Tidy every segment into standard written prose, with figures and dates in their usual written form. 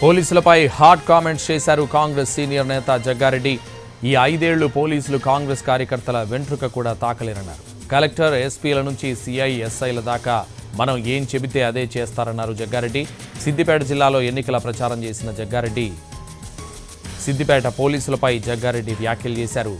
పోలీసులపై hot comments చేశారు Congress senior నేత జగ్గారెడ్డి. ఈ 5 ఏళ్లు పోలీసులు కాంగ్రెస్ కార్యకర్తల వెంట్రుక కూడా తాకలేరన్నారు. కలెక్టర్, ఎస్పీల నుంచి సిఐ, ఎస్ఐల దాకా మనం ఏం చెబితే అదే చేస్తారన్నారు జగ్గారెడ్డి. సిద్దిపేట జిల్లాలో ఎన్నికల ప్రచారం చేసిన జగ్గారెడ్డి సిద్దిపేట పోలీసులపై జగ్గారెడ్డి వ్యాఖ్యలు చేశారు.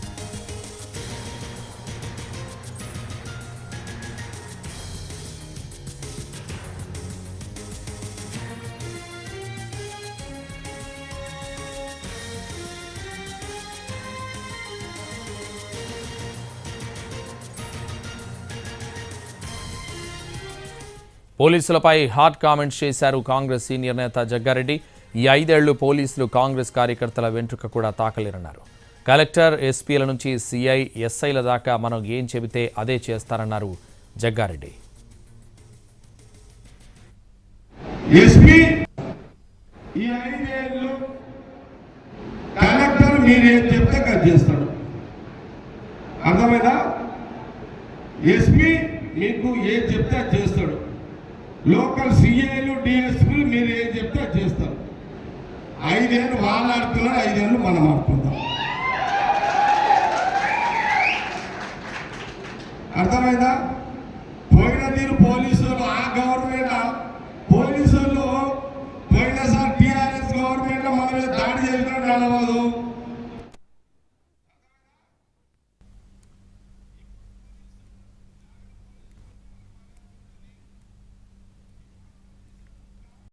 పోలీసులపై హాట్ కామెంట్స్ చేశారు కాంగ్రెస్ సీనియర్ నేత జగ్గారెడ్డి. ఈ 5 ఏళ్లు పోలీసులు కాంగ్రెస్ కార్యకర్తల వెంట్రుక కూడా తాకలేరన్నారు. కలెక్టర్, ఎస్పీల నుంచి సిఐ, ఎస్ఐల దాకా మనం ఏం చెబితే అదే చేస్తారన్నారు జగ్గారెడ్డి. ఈ 5 ఏళ్లు కలెక్టర్ మీరేం చెప్తే అది చేస్తాడు, అర్థమైనా? ఎస్పీ మీకు ఏం చెప్తే అది చేస్తాడు. లోకల్ సిఐలు, డిఎస్పీలు మీరు ఏం చెప్తే అది చేస్తారు. 5 ఏళ్ళు వాళ్ళు ఆడుతున్నారు, 5 ఏళ్ళు మనం ఆడుకుంటాం, అర్థమైందా?